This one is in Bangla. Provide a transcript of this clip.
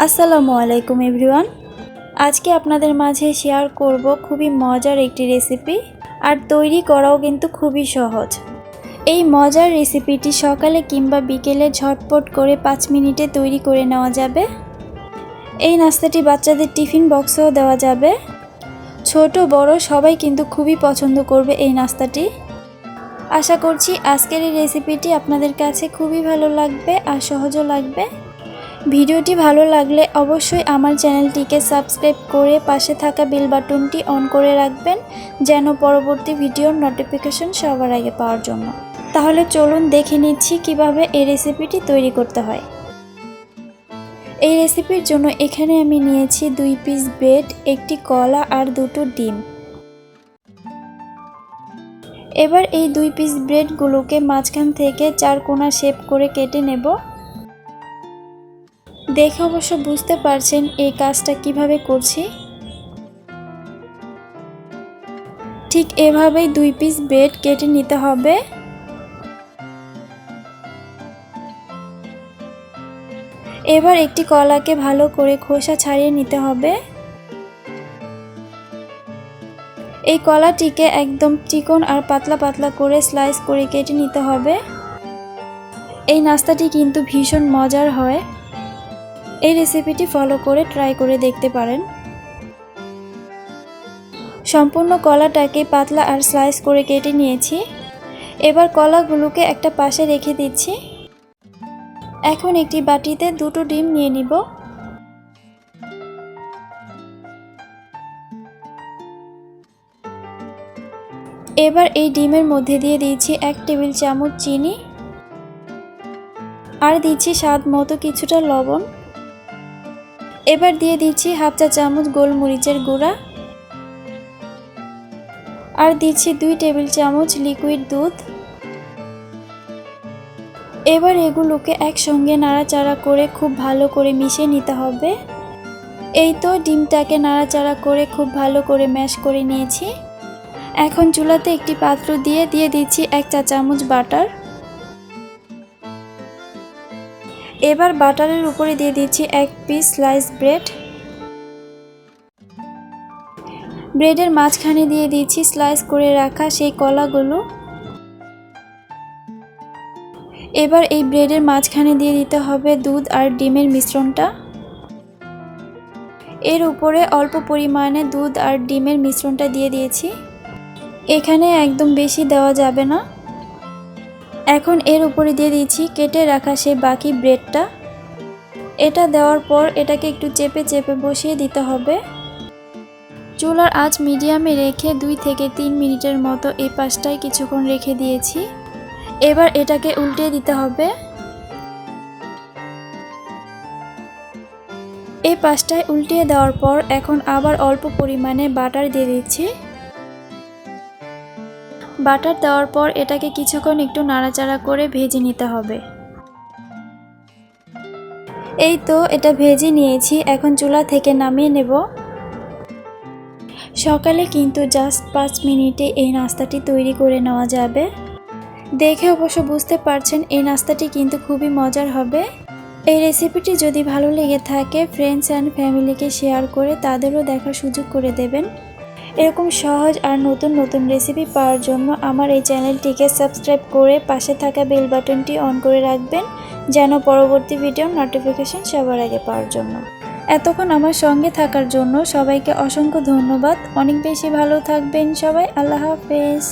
আসসালামু আলাইকুম এভরিওয়ান। আজকে আপনাদের মাঝে শেয়ার করব খুবই মজার একটি রেসিপি, আর তৈরি করাও কিন্তু খুবই সহজ। এই মজার রেসিপিটি সকালে কিংবা বিকেলে ঝটপট করে 5 মিনিটে তৈরি করে নেওয়া যাবে। এই নাস্তাটি বাচ্চাদের টিফিন বক্সেও দেওয়া যাবে। ছোট বড় সবাই কিন্তু খুবই পছন্দ করবে এই নাস্তাটি। আশা করছি আজকের এই রেসিপিটি আপনাদের কাছে খুবই ভালো লাগবে আর সহজও লাগবে। ভিডিওটি ভালো লাগলে অবশ্যই আমার চ্যানেলটিকে সাবস্ক্রাইব করে পাশে থাকা বেল বাটনটি অন করে রাখবেন, যেন পরবর্তী ভিডিওর নোটিফিকেশন সবার আগে পাওয়ার জন্য। তাহলে চলুন দেখে নিচ্ছি কিভাবে এই রেসিপিটি তৈরি করতে হয়। এই রেসিপির জন্য এখানে আমি নিয়েছি 2 পিস ব্রেড, একটি কলা আর 2টো ডিম। এবার এই 2 পিস ব্রেডগুলোকে মাঝখান থেকে 4 কোণা শেপ করে কেটে নেব। দেখে অবশ্য বুঝতে পারছেন এই কাজটা কিভাবে করছি। ঠিক এভাবেই 2 পিস ব্রেড কেটে নিতে হবে। এবার একটি কলাকে ভালো করে খোসা ছাড়িয়ে নিতে হবে। এই কলাটিকে একদম চিকন আর পাতলা পাতলা করে স্লাইস করে কেটে নিতে হবে। এই নাস্তাটি কিন্তু ভীষণ মজার হয়। এই রেসিপিটি ফলো করে ট্রাই করে দেখতে পারেন। সম্পূর্ণ কলাটাকে পাতলা আর স্লাইস করে কেটে নিয়েছি। এবার কলাগুলোকে একটা পাশে রেখে দিচ্ছি। এখন একটি বাটিতে 2টো ডিম নিয়ে নিব। এবার এই ডিমের মধ্যে দিয়ে দিচ্ছি 1 টেবিল চামচ চিনি, আর দিচ্ছি স্বাদ মতো কিছুটা লবণ। এবার দিয়ে দিচ্ছি 1/2 চা চামচ গোলমরিচের গুঁড়া, আর দিচ্ছি 2 টেবিল চামচ লিকুইড দুধ। এবার এগুলোকে একসঙ্গে নাড়াচাড়া করে খুব ভালো করে মিশিয়ে নিতে হবে। এই তো ডিমটাকে নাড়াচাড়া করে খুব ভালো করে ম্যাশ করে নিয়েছি। এখন চুলাতে একটি পাত্র দিয়ে দিচ্ছি 1 চা চামচ বাটার। এবার বাটারের উপরে দিয়ে দিচ্ছি 1 পিস স্লাইস ব্রেড। ব্রেডের মাঝখানে দিয়ে দিচ্ছি স্লাইস করে রাখা সেই কলাগুলো। এবার এই ব্রেডের মাঝখানে দিয়ে দিতে হবে দুধ আর ডিমের মিশ্রণটা। এর উপরে অল্প পরিমাণে দুধ আর ডিমের মিশ্রণটা দিয়ে দিয়েছি। এখানে একদম বেশি দেওয়া যাবে না। এখন এর উপরে দিয়ে দিচ্ছি কেটে রাখা সেই বাকি ব্রেডটা। এটা দেওয়ার পর এটাকে একটু চেপে চেপে বসিয়ে দিতে হবে। চুলার আঁচ মিডিয়ামে রেখে 2 থেকে 3 মিনিটের মতো এই পাশটায় কিছুক্ষণ রেখে দিয়েছি। এবার এটাকে উল্টে দিতে হবে। এই পাশটায় উল্টিয়ে দেওয়ার পর এখন আবার অল্প পরিমাণে বাটার দিয়ে দিচ্ছি। বাটার দেওয়ার পর এটাকে কিছুক্ষণ একটু নাড়াচাড়া করে ভেজে নিতে হবে। এই তো এটা ভেজে নিয়েছি, এখন চুলা থেকে নামিয়ে নেব। সকালে কিন্তু জাস্ট 5 মিনিটে এই নাস্তাটি তৈরি করে নেওয়া যাবে। দেখে অবশ্য বুঝতে পারছেন এই নাস্তাটি কিন্তু খুবই মজার হবে। এই রেসিপিটি যদি ভালো লেগে থাকে ফ্রেন্ডস অ্যান্ড ফ্যামিলিকে শেয়ার করে তাদেরও দেখার সুযোগ করে দেবেন। এরকম সহজ আর নতুন নতুন রেসিপি পাওয়ার জন্য আমার এই চ্যানেলটিকে সাবস্ক্রাইব করে পাশে থাকা বেল বাটনটি অন করে রাখবেন, যেন পরবর্তী ভিডিওর নোটিফিকেশন সবার আগে পাওয়ার জন্য। এতক্ষণ আমার সঙ্গে থাকার জন্য সবাইকে অসংখ্য ধন্যবাদ। অনেক বেশি ভালো থাকবেন সবাই। আল্লাহ হাফেজ।